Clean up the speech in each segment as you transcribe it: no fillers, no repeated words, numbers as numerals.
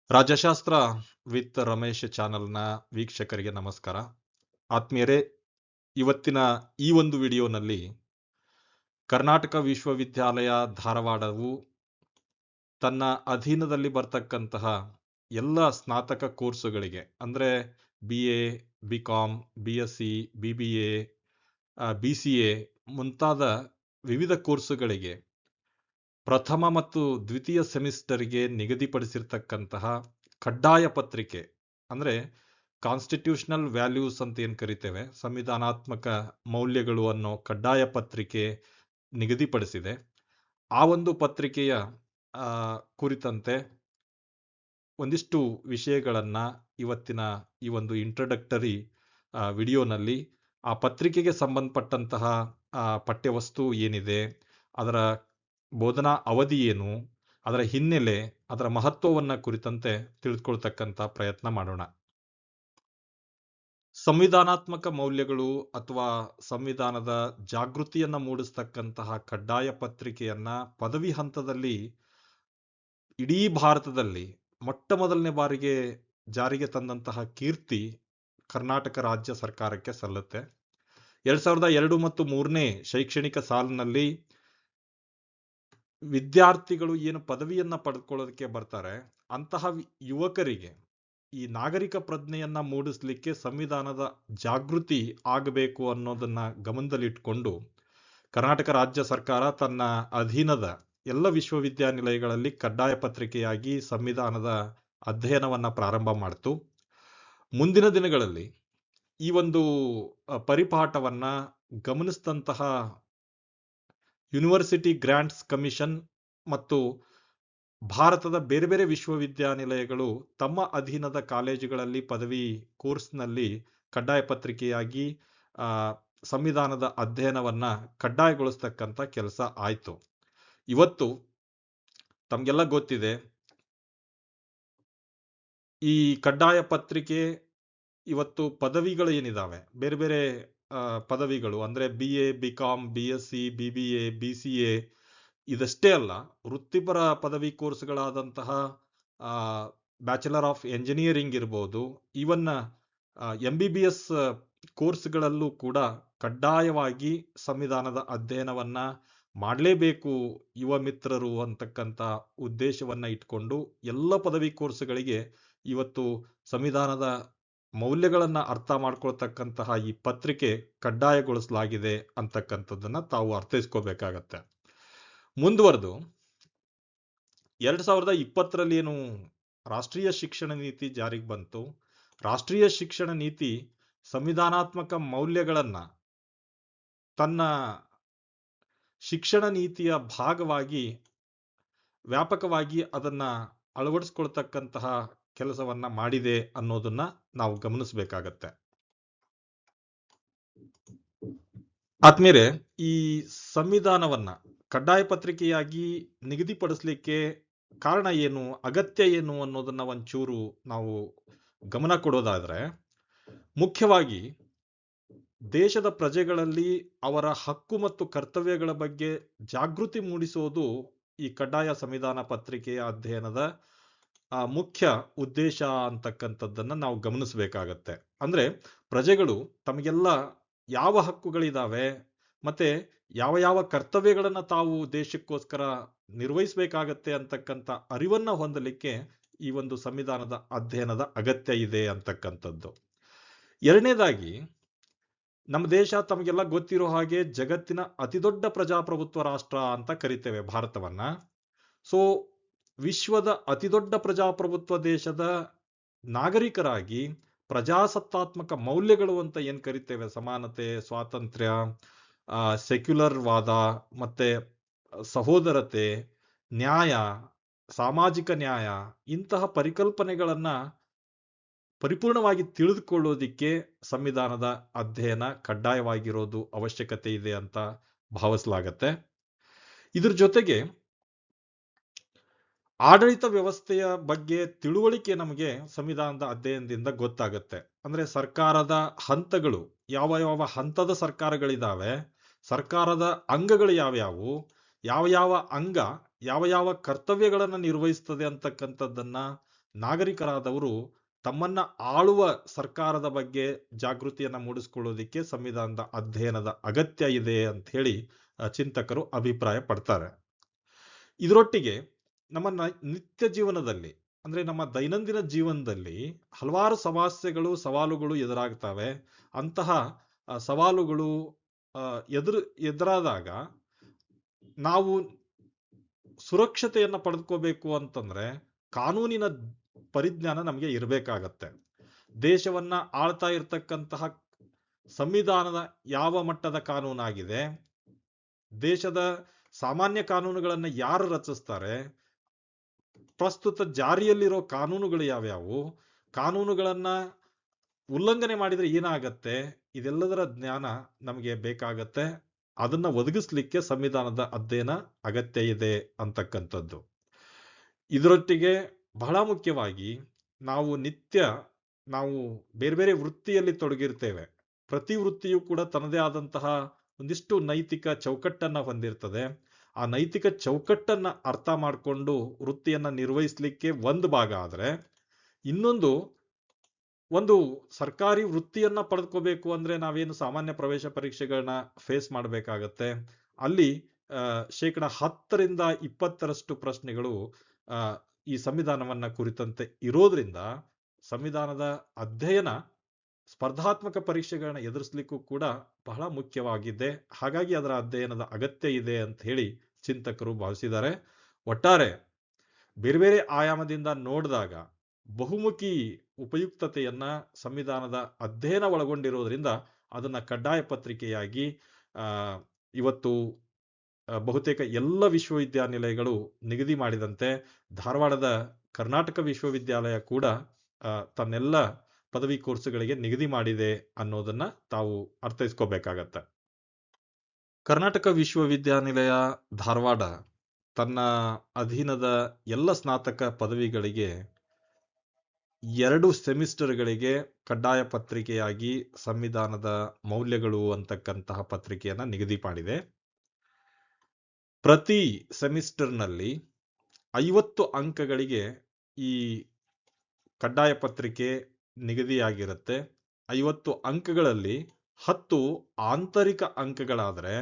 ರಾಜ್ಯಶಾಸ್ತ್ರ with Ramesh ಚಾನೆಲ್ನ ವೀಕ್ಷಕರಿಗೆ ನಮಸ್ಕಾರ. ಆತ್ಮೀಯರೇ, ಇವತ್ತಿನ ಈ ಒಂದು ವಿಡಿಯೋನಲ್ಲಿ ಕರ್ನಾಟಕ ವಿಶ್ವವಿದ್ಯಾಲಯ ಧಾರವಾಡವು ತನ್ನ ಅಧೀನದಲ್ಲಿ ಬರ್ತಕ್ಕಂತಹ ಎಲ್ಲ ಸ್ನಾತಕ ಕೋರ್ಸುಗಳಿಗೆ ಅಂದರೆ BA, BCom, BSc, BBA, BCA ಮುಂತಾದ ವಿವಿಧ ಕೋರ್ಸುಗಳಿಗೆ ಪ್ರಥಮ ಮತ್ತು ದ್ವಿತೀಯ ಸೆಮಿಸ್ಟರ್ಗೆ ನಿಗದಿಪಡಿಸಿರ್ತಕ್ಕಂತಹ ಕಡ್ಡಾಯ ಪತ್ರಿಕೆ ಅಂದರೆ ಕಾನ್ಸ್ಟಿಟ್ಯೂಷನಲ್ ವ್ಯಾಲ್ಯೂಸ್ ಅಂತ ಏನು ಕರಿತೇವೆ, ಸಂವಿಧಾನಾತ್ಮಕ ಮೌಲ್ಯಗಳು ಅನ್ನೋ ಕಡ್ಡಾಯ ಪತ್ರಿಕೆ ನಿಗದಿಪಡಿಸಿದೆ. ಆ ಒಂದು ಪತ್ರಿಕೆಯ ಕುರಿತಂತೆ ಒಂದಿಷ್ಟು ವಿಷಯಗಳನ್ನು ಇವತ್ತಿನ ಈ ಒಂದು ಇಂಟ್ರಡಕ್ಟರಿ ವಿಡಿಯೋನಲ್ಲಿ ಆ ಪತ್ರಿಕೆಗೆ ಸಂಬಂಧಪಟ್ಟಂತಹ ಪಠ್ಯವಸ್ತು ಏನಿದೆ, ಅದರ ಬೋಧನಾ ಅವಧಿ ಏನು, ಅದರ ಹಿನ್ನೆಲೆ, ಅದರ ಮಹತ್ವವನ್ನು ಕುರಿತಂತೆ ತಿಳಿದುಕೊಳ್ತಕ್ಕಂಥ ಪ್ರಯತ್ನ ಮಾಡೋಣ. ಸಂವಿಧಾನಾತ್ಮಕ ಮೌಲ್ಯಗಳು ಅಥವಾ ಸಂವಿಧಾನದ ಜಾಗೃತಿಯನ್ನ ಮೂಡಿಸ್ತಕ್ಕಂತಹ ಕಡ್ಡಾಯ ಪತ್ರಿಕೆಯನ್ನ ಪದವಿ ಹಂತದಲ್ಲಿ ಇಡೀ ಭಾರತದಲ್ಲಿ ಮೊಟ್ಟ ಮೊದಲನೇ ಬಾರಿಗೆ ಜಾರಿಗೆ ತಂದಂತಹ ಕೀರ್ತಿ ಕರ್ನಾಟಕ ರಾಜ್ಯ ಸರ್ಕಾರಕ್ಕೆ ಸಲ್ಲುತ್ತೆ. 2002 ಮತ್ತು 2003ನೇ ಶೈಕ್ಷಣಿಕ ಸಾಲಿನಲ್ಲಿ ವಿದ್ಯಾರ್ಥಿಗಳು ಏನು ಪದವಿಯನ್ನ ಪಡೆದುಕೊಳ್ಳೋದಕ್ಕೆ ಬರ್ತಾರೆ ಅಂತಹ ಯುವಕರಿಗೆ ಈ ನಾಗರಿಕ ಪ್ರಜ್ಞೆಯನ್ನ ಮೂಡಿಸ್ಲಿಕ್ಕೆ ಸಂವಿಧಾನದ ಜಾಗೃತಿ ಆಗಬೇಕು ಅನ್ನೋದನ್ನ ಗಮನದಲ್ಲಿಟ್ಕೊಂಡು ಕರ್ನಾಟಕ ರಾಜ್ಯ ಸರ್ಕಾರ ತನ್ನ ಅಧೀನದ ಎಲ್ಲ ವಿಶ್ವವಿದ್ಯಾನಿಲಯಗಳಲ್ಲಿ ಕಡ್ಡಾಯ ಪತ್ರಿಕೆಯಾಗಿ ಸಂವಿಧಾನದ ಅಧ್ಯಯನವನ್ನ ಪ್ರಾರಂಭ ಮಾಡ್ತು. ಮುಂದಿನ ದಿನಗಳಲ್ಲಿ ಈ ಒಂದು ಪರಿಪಾಠವನ್ನ ಗಮನಿಸಿದಂತಹ ಯೂನಿವರ್ಸಿಟಿ ಗ್ರಾಂಟ್ಸ್ ಕಮಿಷನ್ ಮತ್ತು ಭಾರತದ ಬೇರೆ ಬೇರೆ ವಿಶ್ವವಿದ್ಯಾನಿಲಯಗಳು ತಮ್ಮ ಅಧೀನದ ಕಾಲೇಜುಗಳಲ್ಲಿ ಪದವಿ ಕೋರ್ಸ್ನಲ್ಲಿ ಕಡ್ಡಾಯ ಪತ್ರಿಕೆಯಾಗಿ ಸಂವಿಧಾನದ ಅಧ್ಯಯನವನ್ನ ಕಡ್ಡಾಯಗೊಳಿಸ್ತಕ್ಕಂಥ ಕೆಲಸ ಆಯಿತು. ಇವತ್ತು ತಮಗೆಲ್ಲ ಗೊತ್ತಿದೆ, ಈ ಕಡ್ಡಾಯ ಪತ್ರಿಕೆ ಇವತ್ತು ಪದವಿಗಳು ಏನಿದಾವೆ, ಬೇರೆ ಬೇರೆ ಪದವಿಗಳು ಅಂದರೆ BA, BCom, BSc, BBA, BCA ಇದಷ್ಟೇ ಅಲ್ಲ, ವೃತ್ತಿಪರ ಪದವಿ ಕೋರ್ಸ್ಗಳಾದಂತಹ ಬ್ಯಾಚುಲರ್ ಆಫ್ ಎಂಜಿನಿಯರಿಂಗ್ ಇರ್ಬೋದು, ಈವನ್ MBBS ಕೋರ್ಸ್ಗಳಲ್ಲೂ ಕೂಡ ಕಡ್ಡಾಯವಾಗಿ ಸಂವಿಧಾನದ ಅಧ್ಯಯನವನ್ನ ಮಾಡಲೇಬೇಕು ಯುವ ಮಿತ್ರರು ಅಂತಕ್ಕಂಥ ಉದ್ದೇಶವನ್ನ ಇಟ್ಕೊಂಡು ಎಲ್ಲ ಪದವಿ ಕೋರ್ಸ್ಗಳಿಗೆ ಇವತ್ತು ಸಂವಿಧಾನದ ಮೌಲ್ಯಗಳನ್ನ ಅರ್ಥ ಮಾಡ್ಕೊಳ್ತಕ್ಕಂತಹ ಈ ಪತ್ರಿಕೆ ಕಡ್ಡಾಯಗೊಳಿಸಲಾಗಿದೆ ಅಂತಕ್ಕಂಥದ್ದನ್ನ ತಾವು ಅರ್ಥೈಸ್ಕೋಬೇಕಾಗತ್ತೆ. ಮುಂದುವರೆದು 2020ರಲ್ಲಿ ಏನು ರಾಷ್ಟ್ರೀಯ ಶಿಕ್ಷಣ ನೀತಿ ಜಾರಿಗೆ ಬಂತು, ರಾಷ್ಟ್ರೀಯ ಶಿಕ್ಷಣ ನೀತಿ ಸಂವಿಧಾನಾತ್ಮಕ ಮೌಲ್ಯಗಳನ್ನ ತನ್ನ ಶಿಕ್ಷಣ ನೀತಿಯ ಭಾಗವಾಗಿ ವ್ಯಾಪಕವಾಗಿ ಅದನ್ನ ಅಳವಡಿಸ್ಕೊಳ್ತಕ್ಕಂತಹ ಕೆಲಸವನ್ನ ಮಾಡಿದೆ ಅನ್ನೋದನ್ನ ನಾವು ಗಮನಿಸಬೇಕಾಗತ್ತೆ. ಆದ್ಮೇಲೆ ಈ ಸಂವಿಧಾನವನ್ನ ಕಡ್ಡಾಯ ಪತ್ರಿಕೆಯಾಗಿ ನಿಗದಿಪಡಿಸಲಿಕ್ಕೆ ಕಾರಣ ಏನು, ಅಗತ್ಯ ಏನು ಅನ್ನೋದನ್ನ ಒಂಚೂರು ನಾವು ಗಮನ ಕೊಡೋದಾದ್ರೆ, ಮುಖ್ಯವಾಗಿ ದೇಶದ ಪ್ರಜೆಗಳಲ್ಲಿ ಅವರ ಹಕ್ಕು ಮತ್ತು ಕರ್ತವ್ಯಗಳ ಬಗ್ಗೆ ಜಾಗೃತಿ ಮೂಡಿಸೋದು ಈ ಕಡ್ಡಾಯ ಸಂವಿಧಾನ ಪತ್ರಿಕೆಯ ಅಧ್ಯಯನದ ಮುಖ್ಯ ಉದ್ದೇಶ ಅಂತಕ್ಕಂಥದ್ದನ್ನ ನಾವು ಗಮನಿಸಬೇಕಾಗತ್ತೆ. ಅಂದ್ರೆ ಪ್ರಜೆಗಳು ತಮಗೆಲ್ಲ ಯಾವ ಹಕ್ಕುಗಳಿದಾವೆ ಮತ್ತೆ ಯಾವ ಯಾವ ಕರ್ತವ್ಯಗಳನ್ನ ತಾವು ದೇಶಕ್ಕೋಸ್ಕರ ನಿರ್ವಹಿಸಬೇಕಾಗತ್ತೆ ಅಂತಕ್ಕಂಥ ಅರಿವನ್ನ ಹೊಂದಲಿಕ್ಕೆ ಈ ಒಂದು ಸಂವಿಧಾನದ ಅಧ್ಯಯನದ ಅಗತ್ಯ ಇದೆ ಅಂತಕ್ಕಂಥದ್ದು. ಎರಡನೇದಾಗಿ, ನಮ್ಮ ದೇಶ ತಮಗೆಲ್ಲ ಗೊತ್ತಿರೋ ಹಾಗೆ ಜಗತ್ತಿನ ಅತಿದೊಡ್ಡ ಪ್ರಜಾಪ್ರಭುತ್ವ ರಾಷ್ಟ್ರ ಅಂತ ಕರಿತೇವೆ ಭಾರತವನ್ನ. ಸೊ ವಿಶ್ವದ ಅತಿದೊಡ್ಡ ಪ್ರಜಾಪ್ರಭುತ್ವ ದೇಶದ ನಾಗರಿಕರಾಗಿ ಪ್ರಜಾಸತ್ತಾತ್ಮಕ ಮೌಲ್ಯಗಳು ಅಂತ ಏನ್ ಕರಿತೇವೆ, ಸಮಾನತೆ, ಸ್ವಾತಂತ್ರ್ಯ, ಸೆಕ್ಯುಲರ್ ವಾದ ಮತ್ತೆ ಸಹೋದರತೆ, ನ್ಯಾಯ, ಸಾಮಾಜಿಕ ನ್ಯಾಯ, ಇಂತಹ ಪರಿಕಲ್ಪನೆಗಳನ್ನ ಪರಿಪೂರ್ಣವಾಗಿ ತಿಳಿದುಕೊಳ್ಳೋದಿಕ್ಕೆ ಸಂವಿಧಾನದ ಅಧ್ಯಯನ ಕಡ್ಡಾಯವಾಗಿರೋದು ಅವಶ್ಯಕತೆ ಇದೆ ಅಂತ ಭಾವಿಸಲಾಗತ್ತೆ. ಇದ್ರ ಜೊತೆಗೆ ಆಡಳಿತ ವ್ಯವಸ್ಥೆಯ ಬಗ್ಗೆ ತಿಳುವಳಿಕೆ ನಮಗೆ ಸಂವಿಧಾನದ ಅಧ್ಯಯನದಿಂದ ಗೊತ್ತಾಗುತ್ತೆ. ಅಂದ್ರೆ ಸರ್ಕಾರದ ಹಂತಗಳು, ಯಾವ ಯಾವ ಹಂತದ ಸರ್ಕಾರಗಳಿದಾವೆ, ಸರ್ಕಾರದ ಅಂಗಗಳು ಯಾವ್ಯಾವು, ಯಾವ ಯಾವ ಅಂಗ ಯಾವ ಯಾವ ಕರ್ತವ್ಯಗಳನ್ನು ನಿರ್ವಹಿಸ್ತದೆ ಅಂತಕ್ಕಂಥದ್ದನ್ನ ನಾಗರಿಕರಾದವರು ತಮ್ಮನ್ನ ಆಳುವ ಸರ್ಕಾರದ ಬಗ್ಗೆ ಜಾಗೃತಿಯನ್ನ ಮೂಡಿಸ್ಕೊಳ್ಳೋದಿಕ್ಕೆ ಸಂವಿಧಾನದ ಅಧ್ಯಯನದ ಅಗತ್ಯ ಇದೆ ಅಂತ ಹೇಳಿ ಚಿಂತಕರು ಅಭಿಪ್ರಾಯ ಪಡ್ತಾರೆ. ಇದರೊಟ್ಟಿಗೆ ನಮ್ಮ ನಿತ್ಯ ಜೀವನದಲ್ಲಿ ಅಂದ್ರೆ ನಮ್ಮ ದೈನಂದಿನ ಜೀವನದಲ್ಲಿ ಹಲವಾರು ಸಮಸ್ಯೆಗಳು ಸವಾಲುಗಳು ಎದುರಾಗ್ತವೆ. ಅಂತಹ ಸವಾಲುಗಳು ಎದುರಾದಾಗ ನಾವು ಸುರಕ್ಷತೆಯನ್ನ ಪಡೆದುಕೋಬೇಕು ಅಂತಂದ್ರೆ ಕಾನೂನಿನ ಪರಿಜ್ಞಾನ ನಮಗೆ ಇರಬೇಕಾಗತ್ತೆ. ದೇಶವನ್ನ ಆಳ್ತಾ ಇರತಕ್ಕಂತಹ ಸಂವಿಧಾನದ ಯಾವ ಮಟ್ಟದ ಕಾನೂನಾಗಿದೆ, ದೇಶದ ಸಾಮಾನ್ಯ ಕಾನೂನುಗಳನ್ನ ಯಾರು ರಚಿಸ್ತಾರೆ, ಪ್ರಸ್ತುತ ಜಾರಿಯಲ್ಲಿರೋ ಕಾನೂನುಗಳು ಯಾವ್ಯಾವು, ಕಾನೂನುಗಳನ್ನ ಉಲ್ಲಂಘನೆ ಮಾಡಿದ್ರೆ ಏನಾಗತ್ತೆ, ಇದೆಲ್ಲದರ ಜ್ಞಾನ ನಮಗೆ ಬೇಕಾಗತ್ತೆ. ಅದನ್ನ ಒದಗಿಸ್ಲಿಕ್ಕೆ ಸಂವಿಧಾನದ ಅಧ್ಯಯನ ಅಗತ್ಯ ಇದೆ ಅಂತಕ್ಕಂಥದ್ದು. ಇದರೊಟ್ಟಿಗೆ ಬಹಳ ಮುಖ್ಯವಾಗಿ ನಾವು ಬೇರೆ ಬೇರೆ ವೃತ್ತಿಯಲ್ಲಿ ತೊಡಗಿರ್ತೇವೆ. ಪ್ರತಿ ವೃತ್ತಿಯೂ ಕೂಡ ತನ್ನದೇ ಆದಂತಹ ಒಂದಿಷ್ಟು ನೈತಿಕ ಚೌಕಟ್ಟನ್ನ ಹೊಂದಿರ್ತದೆ. ಆ ನೈತಿಕ ಚೌಕಟ್ಟನ್ನ ಅರ್ಥ ಮಾಡಿಕೊಂಡು ವೃತ್ತಿಯನ್ನ ನಿರ್ವಹಿಸಲಿಕ್ಕೆ ಒಂದು ಭಾಗ ಆದ್ರೆ, ಇನ್ನೊಂದು ಒಂದು ಸರ್ಕಾರಿ ವೃತ್ತಿಯನ್ನ ಪಡೆದುಕೋಬೇಕು ಅಂದ್ರೆ ನಾವೇನು ಸಾಮಾನ್ಯ ಪ್ರವೇಶ ಪರೀಕ್ಷೆಗಳನ್ನ ಫೇಸ್ ಮಾಡಬೇಕಾಗತ್ತೆ. ಅಲ್ಲಿ 10% 20% ಪ್ರಶ್ನೆಗಳು ಈ ಸಂವಿಧಾನವನ್ನ ಕುರಿತಂತೆ ಇರೋದ್ರಿಂದ ಸಂವಿಧಾನದ ಅಧ್ಯಯನ ಸ್ಪರ್ಧಾತ್ಮಕ ಪರೀಕ್ಷೆಗಳನ್ನ ಎದುರಿಸಲಿಕ್ಕೂ ಕೂಡ ಬಹಳ ಮುಖ್ಯವಾಗಿದೆ. ಹಾಗಾಗಿ ಅದರ ಅಧ್ಯಯನದ ಅಗತ್ಯ ಇದೆ ಅಂತ ಹೇಳಿ ಚಿಂತಕರು ಭಾವಿಸಿದ್ದಾರೆ. ಒಟ್ಟಾರೆ ಬೇರೆ ಬೇರೆ ಆಯಾಮದಿಂದ ನೋಡಿದಾಗ ಬಹುಮುಖಿ ಉಪಯುಕ್ತತೆಯನ್ನ ಸಂವಿಧಾನದ ಅಧ್ಯಯನ ಒಳಗೊಂಡಿರೋದ್ರಿಂದ ಅದನ್ನ ಕಡ್ಡಾಯ ಪತ್ರಿಕೆಯಾಗಿ ಇವತ್ತು ಬಹುತೇಕ ಎಲ್ಲ ವಿಶ್ವವಿದ್ಯಾನಿಲಯಗಳು ನಿಗದಿ ಮಾಡಿದಂತೆ ಧಾರವಾಡದ ಕರ್ನಾಟಕ ವಿಶ್ವವಿದ್ಯಾಲಯ ಕೂಡ ತನ್ನೆಲ್ಲ ಪದವಿ ಕೋರ್ಸುಗಳಿಗೆ ನಿಗದಿ ಮಾಡಿದೆ ಅನ್ನೋದನ್ನ ತಾವು ಅರ್ಥೈಸ್ಕೋಬೇಕಾಗತ್ತೆ. ಕರ್ನಾಟಕ ವಿಶ್ವವಿದ್ಯಾನಿಲಯ ಧಾರವಾಡ ತನ್ನ ಅಧೀನದ ಎಲ್ಲ ಸ್ನಾತಕ ಪದವಿಗಳಿಗೆ 2 ಸೆಮಿಸ್ಟರ್ಗಳಿಗೆ ಕಡ್ಡಾಯ ಪತ್ರಿಕೆಯಾಗಿ ಸಂವಿಧಾನದ ಮೌಲ್ಯಗಳು ಅಂತಕ್ಕಂತಹ ಪತ್ರಿಕೆಯನ್ನ ನಿಗದಿ ಮಾಡಿದೆ. ಪ್ರತಿ ಸೆಮಿಸ್ಟರ್ನಲ್ಲಿ 50 ಅಂಕಗಳಿಗೆ ಈ ಕಡ್ಡಾಯ ಪತ್ರಿಕೆ ನಿಗದಿಯಾಗಿರುತ್ತೆ. 50 ಅಂಕಗಳಲ್ಲಿ 10 ಆಂತರಿಕ ಅಂಕಗಳಾದರೆ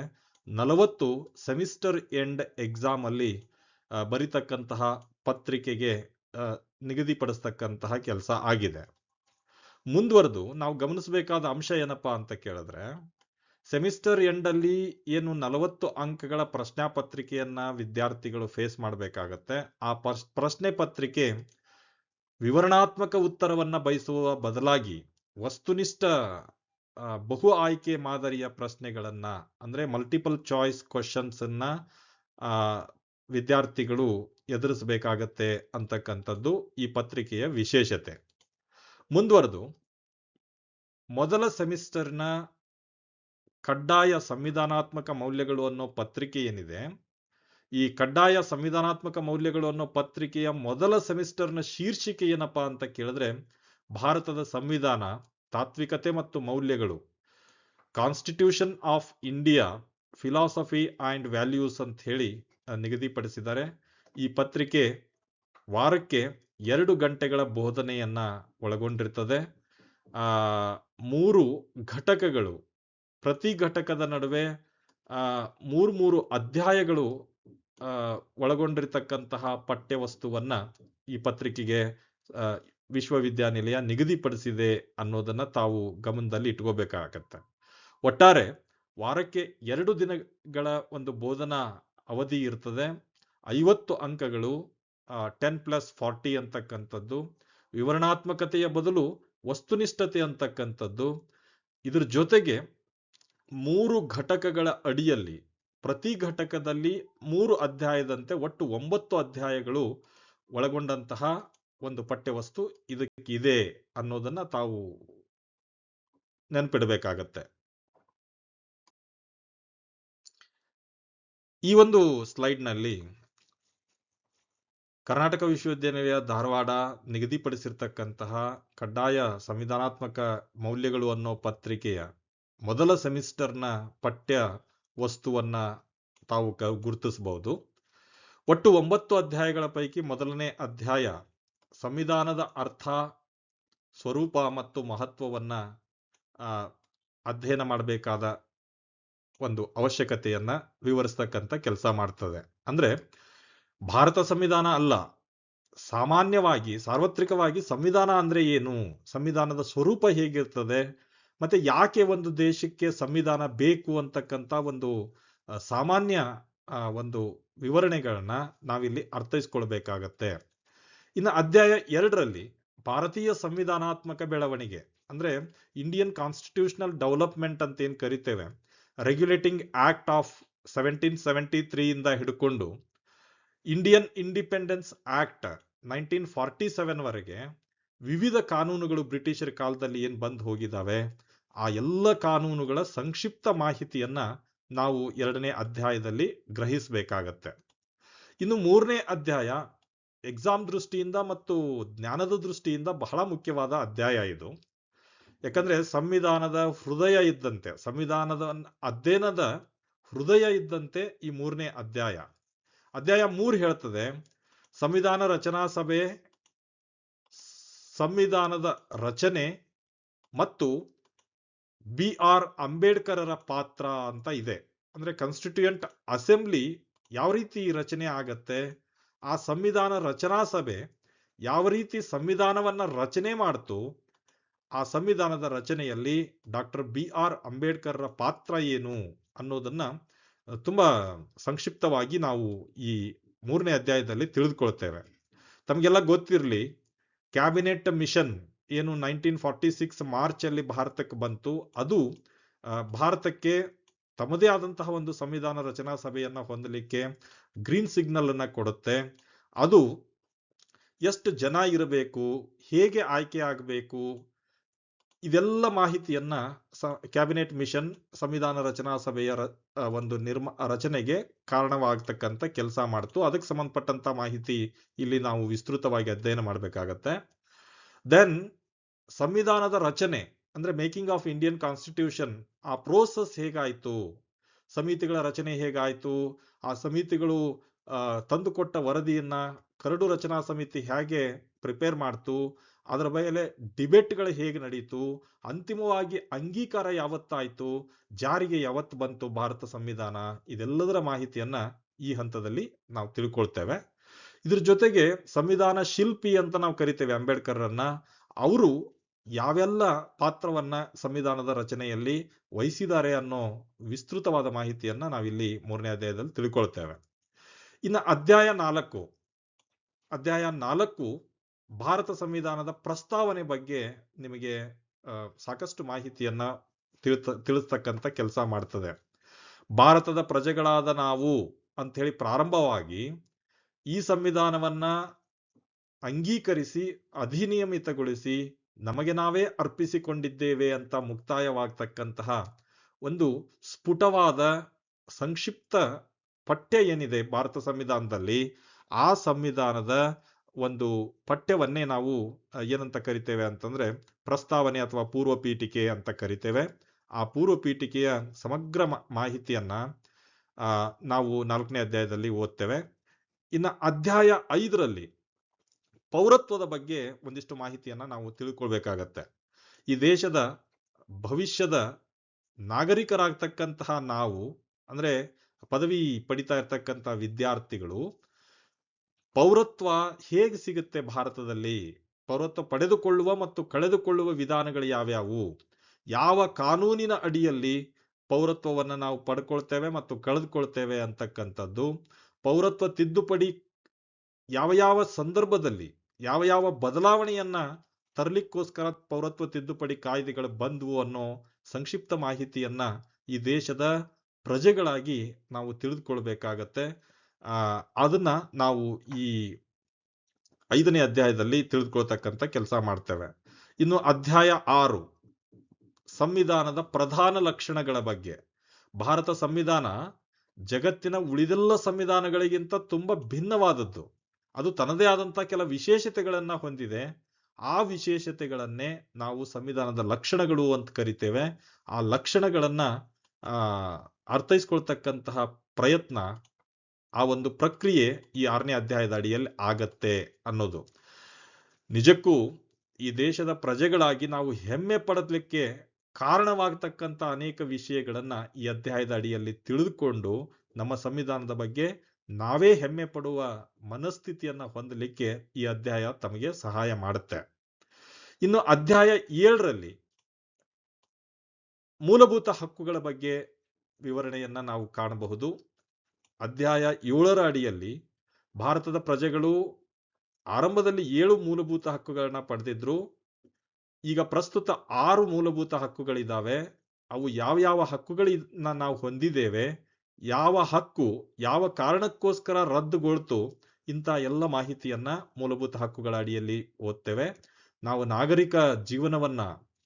40 ಸೆಮಿಸ್ಟರ್ ಎಂಡ್ ಎಕ್ಸಾಮ್ ಅಲ್ಲಿ ಬರಿತಕ್ಕಂತಹ ಪತ್ರಿಕೆಗೆ ನಿಗದಿಪಡಿಸ್ತಕ್ಕಂತಹ ಕೆಲಸ ಆಗಿದೆ. ಮುಂದುವರೆದು ನಾವು ಗಮನಿಸಬೇಕಾದ ಅಂಶ ಏನಪ್ಪಾ ಅಂತ ಕೇಳಿದ್ರೆ, ಸೆಮಿಸ್ಟರ್ ಎಂಡ್ ಅಲ್ಲಿ ಏನು 40 ಅಂಕಗಳ ಪ್ರಶ್ನಾ ಪತ್ರಿಕೆಯನ್ನ ವಿದ್ಯಾರ್ಥಿಗಳು ಫೇಸ್ ಮಾಡಬೇಕಾಗತ್ತೆ. ಆ ಪ್ರಶ್ನೆ ಪತ್ರಿಕೆ ವಿವರಣಾತ್ಮಕ ಉತ್ತರವನ್ನ ಬಯಸುವ ಬದಲಾಗಿ ವಸ್ತುನಿಷ್ಠ ಬಹು ಆಯ್ಕೆ ಮಾದರಿಯ ಪ್ರಶ್ನೆಗಳನ್ನ ಅಂದ್ರೆ ಮಲ್ಟಿಪಲ್ ಚಾಯ್ಸ್ ಕ್ವಶನ್ಸ್ ಅನ್ನ ವಿದ್ಯಾರ್ಥಿಗಳು ಎದುರಿಸಬೇಕಾಗತ್ತೆ ಅಂತಕ್ಕಂಥದ್ದು ಈ ಪತ್ರಿಕೆಯ ವಿಶೇಷತೆ. ಮುಂದುವರೆದು ಮೊದಲ ಸೆಮಿಸ್ಟರ್ನ ಕಡ್ಡಾಯ ಸಂವಿಧಾನಾತ್ಮಕ ಮೌಲ್ಯಗಳು ಅನ್ನೋ ಪತ್ರಿಕೆ ಏನಿದೆ, ಈ ಕಡ್ಡಾಯ ಸಂವಿಧಾನಾತ್ಮಕ ಮೌಲ್ಯಗಳು ಅನ್ನೋ ಪತ್ರಿಕೆಯ ಮೊದಲ ಸೆಮಿಸ್ಟರ್ನ ಶೀರ್ಷಿಕೆ ಏನಪ್ಪಾ ಅಂತ ಕೇಳಿದ್ರೆ, ಭಾರತದ ಸಂವಿಧಾನ, ತಾತ್ವಿಕತೆ ಮತ್ತು ಮೌಲ್ಯಗಳು, constitution of India, philosophy and values ಅಂತ ಹೇಳಿ ನಿಗದಿಪಡಿಸಿದ್ದಾರೆ. ಈ ಪತ್ರಿಕೆ ವಾರಕ್ಕೆ 2 ಗಂಟೆಗಳ ಬೋಧನೆಯನ್ನ ಒಳಗೊಂಡಿರ್ತದೆ. 3 ಘಟಕಗಳು, ಪ್ರತಿ ಘಟಕದ ನಡುವೆ 3 ಅಧ್ಯಾಯಗಳು ಒಳಗೊಂಡಿರ್ತಕ್ಕಂತಹ ಪಠ್ಯವಸ್ತುವನ್ನ ಈ ಪತ್ರಿಕೆಗೆ ವಿಶ್ವವಿದ್ಯಾನಿಲಯ ನಿಗದಿಪಡಿಸಿದೆ ಅನ್ನೋದನ್ನ ತಾವು ಗಮನದಲ್ಲಿ ಇಟ್ಕೋಬೇಕಾಗತ್ತೆ. ಒಟ್ಟಾರೆ ವಾರಕ್ಕೆ 2 ದಿನಗಳ ಒಂದು ಬೋಧನಾ ಅವಧಿ ಇರ್ತದೆ. 50 ಅಂಕಗಳು, 10+40 ಅಂತಕ್ಕಂಥದ್ದು, ವಿವರಣಾತ್ಮಕತೆಯ ಬದಲು ವಸ್ತುನಿಷ್ಠತೆ ಅಂತಕ್ಕಂಥದ್ದು. ಇದ್ರ ಜೊತೆಗೆ 3 ಘಟಕಗಳ ಅಡಿಯಲ್ಲಿ ಪ್ರತಿ ಘಟಕದಲ್ಲಿ 3 ಅಧ್ಯಾಯದಂತೆ ಒಟ್ಟು 9 ಅಧ್ಯಾಯಗಳು ಒಳಗೊಂಡಂತಹ ಒಂದು ಪಠ್ಯವಸ್ತು ಇದಕ್ಕಿದೆ ಅನ್ನೋದನ್ನ ತಾವು ನೆನಪಿಡಬೇಕಾಗತ್ತೆ. ಈ ಒಂದು ಸ್ಲೈಡ್ನಲ್ಲಿ ಕರ್ನಾಟಕ ವಿಶ್ವವಿದ್ಯಾನಿಲಯ ಧಾರವಾಡ ನಿಗದಿಪಡಿಸಿರ್ತಕ್ಕಂತಹ ಕಡ್ಡಾಯ ಸಂವಿಧಾನಾತ್ಮಕ ಮೌಲ್ಯಗಳು ಅನ್ನೋ ಪತ್ರಿಕೆಯ ಮೊದಲ ಸೆಮಿಸ್ಟರ್ನ ಪಠ್ಯ ವಸ್ತುವನ್ನ ತಾವು ಗುರುತಿಸಬಹುದು. ಒಟ್ಟು 9 ಅಧ್ಯಾಯಗಳ ಪೈಕಿ ಮೊದಲನೇ ಅಧ್ಯಾಯ ಸಂವಿಧಾನದ ಅರ್ಥ, ಸ್ವರೂಪ ಮತ್ತು ಮಹತ್ವವನ್ನ ಆ, ಅಧ್ಯಯನ ಮಾಡಬೇಕಾದ ಒಂದು ಅವಶ್ಯಕತೆಯನ್ನ ವಿವರಿಸ್ತಕ್ಕಂಥ ಕೆಲಸ ಮಾಡ್ತದೆ. ಅಂದ್ರೆ ಭಾರತ ಸಂವಿಧಾನ ಅಲ್ಲ, ಸಾಮಾನ್ಯವಾಗಿ ಸಾರ್ವತ್ರಿಕವಾಗಿ ಸಂವಿಧಾನ ಅಂದ್ರೆ ಏನು, ಸಂವಿಧಾನದ ಸ್ವರೂಪ ಹೇಗಿರ್ತದೆ, ಮತ್ತೆ ಯಾಕೆ ಒಂದು ದೇಶಕ್ಕೆ ಸಂವಿಧಾನ ಬೇಕು ಅಂತಕ್ಕಂಥ ಒಂದು ಸಾಮಾನ್ಯ ಒಂದು ವಿವರಣೆಗಳನ್ನ ನಾವಿಲ್ಲಿ ಅರ್ಥೈಸ್ಕೊಳ್ಬೇಕಾಗತ್ತೆ. ಇನ್ನು ಅಧ್ಯಾಯ 2ರಲ್ಲಿ ಭಾರತೀಯ ಸಂವಿಧಾನಾತ್ಮಕ ಬೆಳವಣಿಗೆ ಅಂದ್ರೆ ಇಂಡಿಯನ್ ಕಾನ್ಸ್ಟಿಟ್ಯೂಷನಲ್ ಡೆವಲಪ್ಮೆಂಟ್ ಅಂತ ಏನ್ ಕರಿತೇವೆ, ರೆಗ್ಯುಲೇಟಿಂಗ್ ಆಕ್ಟ್ ಆಫ್ 1773 ಇಂದ ಹಿಡ್ಕೊಂಡು ಇಂಡಿಯನ್ ಇಂಡಿಪೆಂಡೆನ್ಸ್ ಆಕ್ಟ್ 1947 ವರೆಗೆ ವಿವಿಧ ಕಾನೂನುಗಳು ಬ್ರಿಟಿಷರ ಕಾಲದಲ್ಲಿ ಏನ್ ಬಂದ್ ಹೋಗಿದಾವೆ, ಆ ಎಲ್ಲ ಕಾನೂನುಗಳ ಸಂಕ್ಷಿಪ್ತ ಮಾಹಿತಿಯನ್ನ ನಾವು 2ನೇ ಅಧ್ಯಾಯದಲ್ಲಿ ಗ್ರಹಿಸಬೇಕಾಗತ್ತೆ. ಇನ್ನು 3ನೇ ಅಧ್ಯಾಯ ಎಕ್ಸಾಮ್ ದೃಷ್ಟಿಯಿಂದ ಮತ್ತು ಜ್ಞಾನದ ದೃಷ್ಟಿಯಿಂದ ಬಹಳ ಮುಖ್ಯವಾದ ಅಧ್ಯಾಯ ಇದು. ಯಾಕಂದ್ರೆ ಸಂವಿಧಾನದ ಹೃದಯ ಇದ್ದಂತೆ, ಸಂವಿಧಾನದ ಅಧ್ಯಯನದ ಹೃದಯ ಇದ್ದಂತೆ ಈ 3ನೇ ಅಧ್ಯಾಯ. ಅಧ್ಯಾಯ 3 ಹೇಳ್ತದೆ, ಸಂವಿಧಾನ ರಚನಾ ಸಭೆ, ಸಂವಿಧಾನದ ರಚನೆ ಮತ್ತು BR ಅಂಬೇಡ್ಕರರ ಪಾತ್ರ ಅಂತ ಇದೆ. ಅಂದ್ರೆ ಕಾನ್ಸ್ಟಿಟ್ಯೂಯಂಟ್ ಅಸೆಂಬ್ಲಿ ಯಾವ ರೀತಿ ರಚನೆ ಆಗತ್ತೆ, ಆ ಸಂವಿಧಾನ ರಚನಾ ಸಭೆ ಯಾವ ರೀತಿ ಸಂವಿಧಾನವನ್ನ ರಚನೆ ಮಾಡ್ತು, ಆ ಸಂವಿಧಾನದ ರಚನೆಯಲ್ಲಿ ಡಾಕ್ಟರ್ BR ಅಂಬೇಡ್ಕರ್ರ ಪಾತ್ರ ಏನು ಅನ್ನೋದನ್ನ ತುಂಬಾ ಸಂಕ್ಷಿಪ್ತವಾಗಿ ನಾವು ಈ 3ನೇ ಅಧ್ಯಾಯದಲ್ಲಿ ತಿಳಿದುಕೊಳ್ತೇವೆ. ತಮಗೆಲ್ಲ ಗೊತ್ತಿರಲಿ, ಕ್ಯಾಬಿನೆಟ್ ಮಿಷನ್ ಏನು 1946 ಮಾರ್ಚ್ ಅಲ್ಲಿ ಭಾರತಕ್ಕೆ ಬಂತು, ಅದು ಭಾರತಕ್ಕೆ ತಮ್ಮದೇ ಆದಂತಹ ಒಂದು ಸಂವಿಧಾನ ರಚನಾ ಸಭೆಯನ್ನ ಹೊಂದಲಿಕ್ಕೆ ಗ್ರೀನ್ ಸಿಗ್ನಲ್ ಅನ್ನ ಕೊಡುತ್ತೆ. ಅದು ಎಷ್ಟು ಜನ ಇರಬೇಕು, ಹೇಗೆ ಆಯ್ಕೆ ಆಗಬೇಕು, ಇದೆಲ್ಲ ಮಾಹಿತಿಯನ್ನ ಕ್ಯಾಬಿನೆಟ್ ಮಿಷನ್ ಸಂವಿಧಾನ ರಚನಾ ಸಭೆಯ ಒಂದು ರಚನೆಗೆ ಕಾರಣವಾಗತಕ್ಕಂಥ ಕೆಲಸ ಮಾಡ್ತು. ಅದಕ್ಕೆ ಸಂಬಂಧಪಟ್ಟಂತ ಮಾಹಿತಿ ಇಲ್ಲಿ ನಾವು ವಿಸ್ತೃತವಾಗಿ ಅಧ್ಯಯನ ಮಾಡಬೇಕಾಗತ್ತೆ. ದೆನ್ ಸಂವಿಧಾನದ ರಚನೆ ಅಂದ್ರೆ ಮೇಕಿಂಗ್ ಆಫ್ ಇಂಡಿಯನ್ ಕಾನ್ಸ್ಟಿಟ್ಯೂಷನ್, ಆ ಪ್ರೋಸೆಸ್ ಹೇಗಾಯ್ತು, ಸಮಿತಿಗಳ ರಚನೆ ಹೇಗಾಯ್ತು, ಆ ಸಮಿತಿಗಳು ತಂದುಕೊಟ್ಟ ವರದಿಯನ್ನ ಕರಡು ರಚನಾ ಸಮಿತಿ ಹೇಗೆ ಪ್ರಿಪೇರ್ ಮಾಡ್ತು, ಅದರ ಮೇಲೆ ಡಿಬೇಟ್ಗಳು ಹೇಗೆ ನಡೀತು, ಅಂತಿಮವಾಗಿ ಅಂಗೀಕಾರ ಯಾವತ್ತಾಯ್ತು, ಜಾರಿಗೆ ಯಾವತ್ತು ಬಂತು ಭಾರತ ಸಂವಿಧಾನ, ಇದೆಲ್ಲದರ ಮಾಹಿತಿಯನ್ನ ಈ ಹಂತದಲ್ಲಿ ನಾವು ತಿಳ್ಕೊಳ್ತೇವೆ. ಇದ್ರ ಜೊತೆಗೆ ಸಂವಿಧಾನ ಶಿಲ್ಪಿ ಅಂತ ನಾವು ಕರಿತೇವೆ ಅಂಬೇಡ್ಕರ್ರನ್ನ, ಅವರು ಯಾವೆಲ್ಲ ಪಾತ್ರವನ್ನ ಸಂವಿಧಾನದ ರಚನೆಯಲ್ಲಿ ವಹಿಸಿದ್ದಾರೆ ಅನ್ನೋ ವಿಸ್ತೃತವಾದ ಮಾಹಿತಿಯನ್ನ ನಾವಿಲ್ಲಿ 3ನೇ ಅಧ್ಯಾಯದಲ್ಲಿ ತಿಳ್ಕೊಳ್ತೇವೆ. ಇನ್ನು ಅಧ್ಯಾಯ 4 ಭಾರತ ಸಂವಿಧಾನದ ಪ್ರಸ್ತಾವನೆ ಬಗ್ಗೆ ನಿಮಗೆ ಸಾಕಷ್ಟು ಮಾಹಿತಿಯನ್ನ ತಿಳಿಸ್ತಕ್ಕಂಥ ಕೆಲಸ ಮಾಡ್ತದೆ. ಭಾರತದ ಪ್ರಜೆಗಳಾದ ನಾವು ಅಂತ ಹೇಳಿ ಪ್ರಾರಂಭವಾಗಿ ಈ ಸಂವಿಧಾನವನ್ನ ಅಂಗೀಕರಿಸಿ ಅಧಿನಿಯಮಿತಗೊಳಿಸಿ ನಮಗೆ ನಾವೇ ಅರ್ಪಿಸಿಕೊಂಡಿದ್ದೇವೆ ಅಂತ ಮುಕ್ತಾಯವಾಗ್ತಕ್ಕಂತಹ ಒಂದು ಸ್ಫುಟವಾದ ಸಂಕ್ಷಿಪ್ತ ಪಠ್ಯ ಏನಿದೆ ಭಾರತ ಸಂವಿಧಾನದಲ್ಲಿ, ಆ ಸಂವಿಧಾನದ ಒಂದು ಪಠ್ಯವನ್ನೇ ನಾವು ಏನಂತ ಕರಿತೇವೆ ಅಂತಂದ್ರೆ ಪ್ರಸ್ತಾವನೆ ಅಥವಾ ಪೂರ್ವ ಪೀಠಿಕೆ ಅಂತ ಕರಿತೇವೆ. ಆ ಪೂರ್ವ ಪೀಠಿಕೆಯ ಸಮಗ್ರ ಮಾಹಿತಿಯನ್ನ ನಾವು 4ನೇ ಅಧ್ಯಾಯದಲ್ಲಿ ಓದ್ತೇವೆ. ಇನ್ನು ಅಧ್ಯಾಯ 5ರಲ್ಲಿ ಪೌರತ್ವದ ಬಗ್ಗೆ ಒಂದಿಷ್ಟು ಮಾಹಿತಿಯನ್ನ ನಾವು ತಿಳ್ಕೊಳ್ಬೇಕಾಗತ್ತೆ. ಈ ದೇಶದ ಭವಿಷ್ಯದ ನಾಗರಿಕರಾಗ್ತಕ್ಕಂತಹ ನಾವು, ಅಂದ್ರೆ ಪದವಿ ಪಡಿತಾ ಇರ್ತಕ್ಕಂಥ ವಿದ್ಯಾರ್ಥಿಗಳು, ಪೌರತ್ವ ಹೇಗೆ ಸಿಗುತ್ತೆ ಭಾರತದಲ್ಲಿ, ಪೌರತ್ವ ಪಡೆದುಕೊಳ್ಳುವ ಮತ್ತು ಕಳೆದುಕೊಳ್ಳುವ ವಿಧಾನಗಳು ಯಾವ್ಯಾವು, ಯಾವ ಕಾನೂನಿನ ಅಡಿಯಲ್ಲಿ ಪೌರತ್ವವನ್ನ ನಾವು ಪಡ್ಕೊಳ್ತೇವೆ ಮತ್ತು ಕಳೆದುಕೊಳ್ತೇವೆ ಅಂತಕ್ಕಂಥದ್ದು, ಪೌರತ್ವ ತಿದ್ದುಪಡಿ ಯಾವ ಯಾವ ಸಂದರ್ಭದಲ್ಲಿ ಯಾವ ಯಾವ ಬದಲಾವಣೆಯನ್ನ ತರಲಿಕ್ಕೋಸ್ಕರ ಪೌರತ್ವ ತಿದ್ದುಪಡಿ ಕಾಯ್ದೆಗಳು ಬಂದ್ವು ಅನ್ನೋ ಸಂಕ್ಷಿಪ್ತ ಮಾಹಿತಿಯನ್ನ ಈ ದೇಶದ ಪ್ರಜೆಗಳಾಗಿ ನಾವು ತಿಳಿದುಕೊಳ್ಬೇಕಾಗತ್ತೆ. ಅದನ್ನ ನಾವು ಈ 5ನೇ ಅಧ್ಯಾಯದಲ್ಲಿ ತಿಳಿದುಕೊಳ್ತಕ್ಕಂಥ ಕೆಲಸ ಮಾಡ್ತೇವೆ. ಇನ್ನು ಅಧ್ಯಾಯ 6 ಸಂವಿಧಾನದ ಪ್ರಧಾನ ಲಕ್ಷಣಗಳ ಬಗ್ಗೆ. ಭಾರತ ಸಂವಿಧಾನ ಜಗತ್ತಿನ ಉಳಿದೆಲ್ಲ ಸಂವಿಧಾನಗಳಿಗಿಂತ ತುಂಬಾ ಭಿನ್ನವಾದದ್ದು. ಅದು ತನ್ನದೇ ಆದಂತಹ ಕೆಲ ವಿಶೇಷತೆಗಳನ್ನ ಹೊಂದಿದೆ. ಆ ವಿಶೇಷತೆಗಳನ್ನೇ ನಾವು ಸಂವಿಧಾನದ ಲಕ್ಷಣಗಳು ಅಂತ ಕರಿತೇವೆ. ಆ ಲಕ್ಷಣಗಳನ್ನ ಅರ್ಥೈಸ್ಕೊಳ್ತಕ್ಕಂತಹ ಪ್ರಯತ್ನ ಆ ಒಂದು ಪ್ರಕ್ರಿಯೆ ಈ 6ನೇ ಅಧ್ಯಾಯದ ಅಡಿಯಲ್ಲಿ ಆಗತ್ತೆ ಅನ್ನೋದು. ನಿಜಕ್ಕೂ ಈ ದೇಶದ ಪ್ರಜೆಗಳಾಗಿ ನಾವು ಹೆಮ್ಮೆ ಪಡಲಿಕ್ಕೆ ಕಾರಣವಾಗತಕ್ಕಂಥ ಅನೇಕ ವಿಷಯಗಳನ್ನ ಈ ಅಧ್ಯಾಯದ ಅಡಿಯಲ್ಲಿ ತಿಳಿದುಕೊಂಡು ನಮ್ಮ ಸಂವಿಧಾನದ ಬಗ್ಗೆ ನಾವೇ ಹೆಮ್ಮೆ ಪಡುವ ಮನಸ್ಥಿತಿಯನ್ನ ಹೊಂದಲಿಕ್ಕೆ ಈ ಅಧ್ಯಾಯ ತಮಗೆ ಸಹಾಯ ಮಾಡುತ್ತೆ. ಇನ್ನು ಅಧ್ಯಾಯ 7ರಲ್ಲಿ ಮೂಲಭೂತ ಹಕ್ಕುಗಳ ಬಗ್ಗೆ ವಿವರಣೆಯನ್ನ ನಾವು ಕಾಣಬಹುದು. ಅಧ್ಯಾಯ 7ರ ಅಡಿಯಲ್ಲಿ ಭಾರತದ ಪ್ರಜೆಗಳು ಆರಂಭದಲ್ಲಿ 7 ಮೂಲಭೂತ ಹಕ್ಕುಗಳನ್ನ ಪಡೆದಿದ್ರು. ಈಗ ಪ್ರಸ್ತುತ 6 ಮೂಲಭೂತ ಹಕ್ಕುಗಳಿದ್ದಾವೆ. ಅವು ಯಾವ ಹಕ್ಕುಗಳನ್ನ ನಾವು ಹೊಂದಿದ್ದೇವೆ, ಯಾವ ಹಕ್ಕು ಯಾವ ಕಾರಣಕ್ಕೋಸ್ಕರ ರದ್ದುಗೊಳ್ತು, ಇಂಥ ಎಲ್ಲ ಮಾಹಿತಿಯನ್ನ ಮೂಲಭೂತ ಹಕ್ಕುಗಳ ಅಡಿಯಲ್ಲಿ ಓದ್ತೇವೆ. ನಾವು ನಾಗರಿಕ ಜೀವನವನ್ನ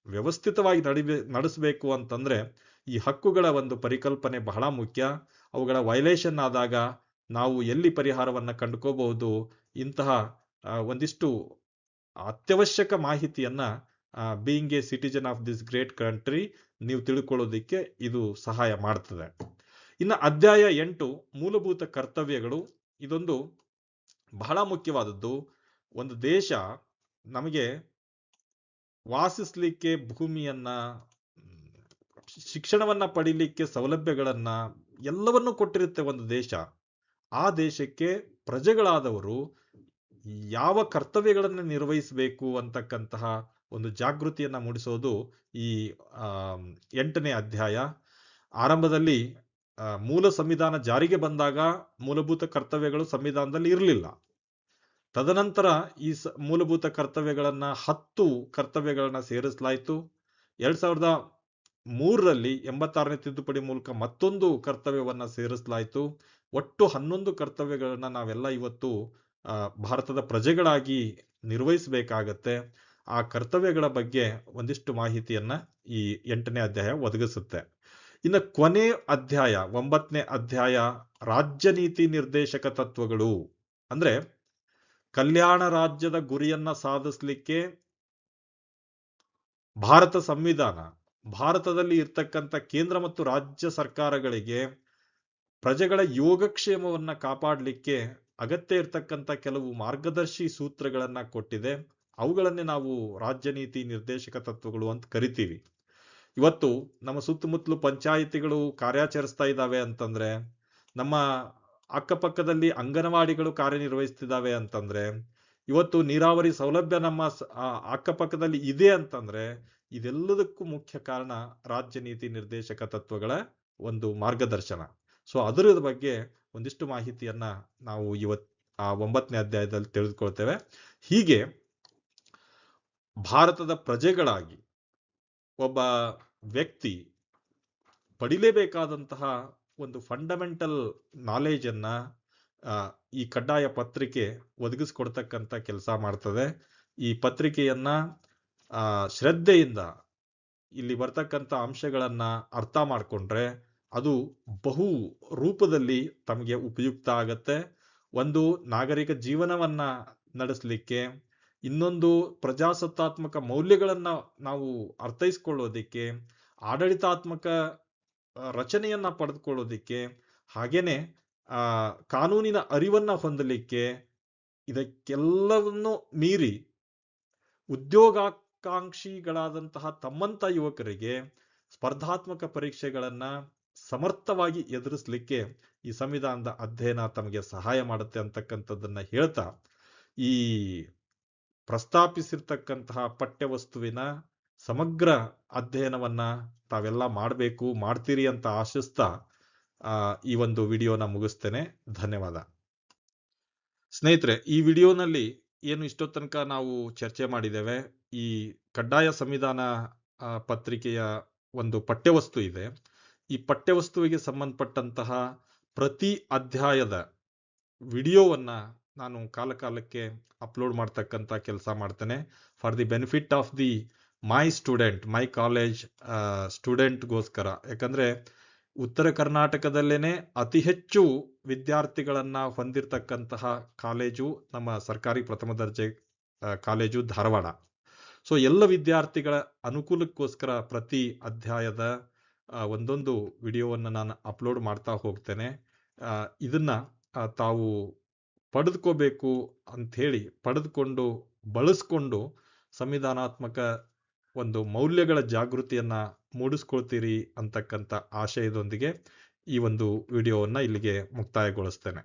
ವ್ಯವಸ್ಥಿತವಾಗಿ ನಡೆಸಬೇಕು ಅಂತಂದ್ರೆ ಈ ಹಕ್ಕುಗಳ ಒಂದು ಪರಿಕಲ್ಪನೆ ಬಹಳ ಮುಖ್ಯ. ಅವುಗಳ ವೈಲೇಷನ್ ಆದಾಗ ನಾವು ಎಲ್ಲಿ ಪರಿಹಾರವನ್ನ ಕಂಡುಕೋಬಹುದು, ಇಂತಹ ಒಂದಿಷ್ಟು ಅತ್ಯವಶ್ಯಕ ಮಾಹಿತಿಯನ್ನ being A citizen of this great country ನೀವು ತಿಳ್ಕೊಳ್ಳೋದಿಕ್ಕೆ ಇದು ಸಹಾಯ ಮಾಡ್ತದೆ. ಇನ್ನು ಅಧ್ಯಾಯ 8 ಮೂಲಭೂತ ಕರ್ತವ್ಯಗಳು. ಇದೊಂದು ಬಹಳ ಮುಖ್ಯವಾದದ್ದು. ಒಂದು ದೇಶ ನಮಗೆ ವಾಸಿಸ್ಲಿಕ್ಕೆ ಭೂಮಿಯನ್ನ, ಶಿಕ್ಷಣವನ್ನ ಪಡಿಲಿಕ್ಕೆ ಸೌಲಭ್ಯಗಳನ್ನ ಎಲ್ಲವನ್ನೂ ಕೊಟ್ಟಿರುತ್ತೆ ಒಂದು ದೇಶ. ಆ ದೇಶಕ್ಕೆ ಪ್ರಜೆಗಳಾದವರು ಯಾವ ಕರ್ತವ್ಯಗಳನ್ನು ನಿರ್ವಹಿಸಬೇಕು ಅಂತಕ್ಕಂತಹ ಒಂದು ಜಾಗೃತಿಯನ್ನ ಮೂಡಿಸೋದು ಈ 8ನೇ ಅಧ್ಯಾಯ. ಆರಂಭದಲ್ಲಿ ಮೂಲ ಸಂವಿಧಾನ ಜಾರಿಗೆ ಬಂದಾಗ ಮೂಲಭೂತ ಕರ್ತವ್ಯಗಳು ಸಂವಿಧಾನದಲ್ಲಿ ಇರಲಿಲ್ಲ. ತದನಂತರ ಈ ಮೂಲಭೂತ ಕರ್ತವ್ಯಗಳನ್ನ 10 ಕರ್ತವ್ಯಗಳನ್ನ ಸೇರಿಸಲಾಯಿತು. 2003ರಲ್ಲಿ 86ನೇ ತಿದ್ದುಪಡಿ ಮೂಲಕ ಮತ್ತೊಂದು ಕರ್ತವ್ಯವನ್ನ ಸೇರಿಸಲಾಯಿತು. ಒಟ್ಟು 11 ಕರ್ತವ್ಯಗಳನ್ನ ನಾವೆಲ್ಲ ಇವತ್ತು ಭಾರತದ ಪ್ರಜೆಗಳಾಗಿ ನಿರ್ವಹಿಸಬೇಕಾಗತ್ತೆ. ಆ ಕರ್ತವ್ಯಗಳ ಬಗ್ಗೆ ಒಂದಿಷ್ಟು ಮಾಹಿತಿಯನ್ನ ಈ 8ನೇ ಅಧ್ಯಾಯ ಒದಗಿಸುತ್ತೆ. ಇನ್ನು ಕೊನೆ ಅಧ್ಯಾಯ 9ನೇ ಅಧ್ಯಾಯ ರಾಜ್ಯ ನೀತಿ ನಿರ್ದೇಶಕ ತತ್ವಗಳು. ಅಂದ್ರೆ ಕಲ್ಯಾಣ ರಾಜ್ಯದ ಗುರಿಯನ್ನ ಸಾಧಿಸಲಿಕ್ಕೆ ಭಾರತ ಸಂವಿಧಾನ ಭಾರತದಲ್ಲಿ ಇರ್ತಕ್ಕಂಥ ಕೇಂದ್ರ ಮತ್ತು ರಾಜ್ಯ ಸರ್ಕಾರಗಳಿಗೆ ಪ್ರಜೆಗಳ ಯೋಗಕ್ಷೇಮವನ್ನ ಕಾಪಾಡಲಿಕ್ಕೆ ಅಗತ್ಯ ಇರತಕ್ಕಂಥ ಕೆಲವು ಮಾರ್ಗದರ್ಶಿ ಸೂತ್ರಗಳನ್ನ ಕೊಟ್ಟಿದೆ. ಅವುಗಳನ್ನೇ ನಾವು ರಾಜ್ಯ ನೀತಿ ನಿರ್ದೇಶಕ ತತ್ವಗಳು ಅಂತ ಕರಿತೀವಿ. ಇವತ್ತು ನಮ್ಮ ಸುತ್ತಮುತ್ತಲು ಪಂಚಾಯಿತಿಗಳು ಕಾರ್ಯಾಚರಿಸ್ತಾ ಇದ್ದಾವೆ ಅಂತಂದ್ರೆ, ನಮ್ಮ ಅಕ್ಕಪಕ್ಕದಲ್ಲಿ ಅಂಗನವಾಡಿಗಳು ಕಾರ್ಯನಿರ್ವಹಿಸ್ತಿದ್ದಾವೆ ಅಂತಂದ್ರೆ, ಇವತ್ತು ನೀರಾವರಿ ಸೌಲಭ್ಯ ನಮ್ಮ ಅಕ್ಕಪಕ್ಕದಲ್ಲಿ ಇದೆ ಅಂತಂದ್ರೆ, ಇದೆಲ್ಲದಕ್ಕೂ ಮುಖ್ಯ ಕಾರಣ ರಾಜ್ಯ ನೀತಿ ನಿರ್ದೇಶಕ ತತ್ವಗಳ ಒಂದು ಮಾರ್ಗದರ್ಶನ. ಸೊ ಅದರ ಬಗ್ಗೆ ಒಂದಿಷ್ಟು ಮಾಹಿತಿಯನ್ನ ನಾವು ಆ 9ನೇ ಅಧ್ಯಾಯದಲ್ಲಿ ತಿಳಿದುಕೊಳ್ತೇವೆ. ಹೀಗೆ ಭಾರತದ ಪ್ರಜೆಗಳಾಗಿ ಒಬ್ಬ ವ್ಯಕ್ತಿ ಪಡಿಲೇಬೇಕಾದಂತಹ ಒಂದು ಫಂಡಮೆಂಟಲ್ ನಾಲೆಜ್ ಅನ್ನ ಈ ಕಡ್ಡಾಯ ಪತ್ರಿಕೆ ಒದಗಿಸ್ಕೊಡ್ತಕ್ಕಂಥ ಕೆಲಸ ಮಾಡ್ತದೆ. ಈ ಪತ್ರಿಕೆಯನ್ನ ಶ್ರದ್ಧೆಯಿಂದ ಇಲ್ಲಿ ಬರ್ತಕ್ಕಂಥ ಅಂಶಗಳನ್ನ ಅರ್ಥ ಮಾಡ್ಕೊಂಡ್ರೆ ಅದು ಬಹು ರೂಪದಲ್ಲಿ ತಮಗೆ ಉಪಯುಕ್ತ ಆಗತ್ತೆ. ಒಂದು ನಾಗರಿಕ ಜೀವನವನ್ನ ನಡೆಸಲಿಕ್ಕೆ, ಇನ್ನೊಂದು ಪ್ರಜಾಸತ್ತಾತ್ಮಕ ಮೌಲ್ಯಗಳನ್ನ ನಾವು ಅರ್ಥೈಸ್ಕೊಳ್ಳೋದಿಕ್ಕೆ, ಆಡಳಿತಾತ್ಮಕ ರಚನೆಯನ್ನ ಪಡೆದುಕೊಳ್ಳೋದಿಕ್ಕೆ, ಹಾಗೇನೆ ಕಾನೂನಿನ ಅರಿವನ್ನ ಹೊಂದಲಿಕ್ಕೆ, ಇದಕ್ಕೆಲ್ಲವನ್ನು ಮೀರಿ ಉದ್ಯೋಗಾಕಾಂಕ್ಷಿಗಳಾದಂತಹ ತಮ್ಮಂತ ಯುವಕರಿಗೆ ಸ್ಪರ್ಧಾತ್ಮಕ ಪರೀಕ್ಷೆಗಳನ್ನ ಸಮರ್ಥವಾಗಿ ಎದುರಿಸಲಿಕ್ಕೆ ಈ ಸಂವಿಧಾನದ ಅಧ್ಯಯನ ತಮಗೆ ಸಹಾಯ ಮಾಡುತ್ತೆ ಅಂತಕ್ಕಂಥದ್ದನ್ನ ಹೇಳ್ತಾ, ಈ ಪ್ರಸ್ತಾಪಿಸಿರ್ತಕ್ಕಂತಹ ಪಠ್ಯವಸ್ತುವಿನ ಸಮಗ್ರ ಅಧ್ಯಯನವನ್ನ ತಾವೆಲ್ಲ ಮಾಡ್ತೀರಿ ಅಂತ ಆಶಿಸ್ತಾ ಈ ಒಂದು ವಿಡಿಯೋನ ಮುಗಿಸ್ತೇನೆ. ಧನ್ಯವಾದ. ಸ್ನೇಹಿತರೆ, ಈ ವಿಡಿಯೋನಲ್ಲಿ ಏನು ಇಷ್ಟೋ ತನಕ ನಾವು ಚರ್ಚೆ ಮಾಡಿದ್ದೇವೆ, ಈ ಕಡ್ಡಾಯ ಸಂವಿಧಾನ ಪತ್ರಿಕೆಯ ಒಂದು ಪಠ್ಯವಸ್ತು ಇದೆ. ಈ ಪಠ್ಯವಸ್ತುವಿಗೆ ಸಂಬಂಧಪಟ್ಟಂತಹ ಪ್ರತಿ ಅಧ್ಯಾಯದ ವಿಡಿಯೋವನ್ನ ನಾನು ಕಾಲಕಾಲಕ್ಕೆ ಅಪ್ಲೋಡ್ ಮಾಡ್ತಕ್ಕಂಥ ಕೆಲಸ ಮಾಡ್ತೇನೆ. For the benefit of the my college ಸ್ಟೂಡೆಂಟ್ಗೋಸ್ಕರ. ಯಾಕಂದ್ರೆ ಉತ್ತರ ಕರ್ನಾಟಕದಲ್ಲೇನೆ ಅತಿ ಹೆಚ್ಚು ವಿದ್ಯಾರ್ಥಿಗಳನ್ನ ಹೊಂದಿರತಕ್ಕಂತಹ ಕಾಲೇಜು ನಮ್ಮ ಸರ್ಕಾರಿ ಪ್ರಥಮ ದರ್ಜೆ ಕಾಲೇಜು ಧಾರವಾಡ. ಸೊ ಎಲ್ಲ ವಿದ್ಯಾರ್ಥಿಗಳ ಅನುಕೂಲಕ್ಕೋಸ್ಕರ ಪ್ರತಿ ಅಧ್ಯಾಯದ ಒಂದೊಂದು ವಿಡಿಯೋವನ್ನು ನಾನು ಅಪ್ಲೋಡ್ ಮಾಡ್ತಾ ಹೋಗ್ತೇನೆ. ಇದನ್ನ ತಾವು ಪಡೆದುಕೋಬೇಕು ಅಂಥೇಳಿ ಪಡೆದುಕೊಂಡು ಬಳಸ್ಕೊಂಡು ಸಂವಿಧಾನಾತ್ಮಕ ಒಂದು ಮೌಲ್ಯಗಳ ಜಾಗೃತಿಯನ್ನ ಮೂಡಿಸ್ಕೊಳ್ತೀರಿ ಅಂತಕ್ಕಂಥ ಆಶಯದೊಂದಿಗೆ ಈ ಒಂದು ವಿಡಿಯೋವನ್ನ ಇಲ್ಲಿಗೆ ಮುಕ್ತಾಯಗೊಳಿಸ್ತೇನೆ.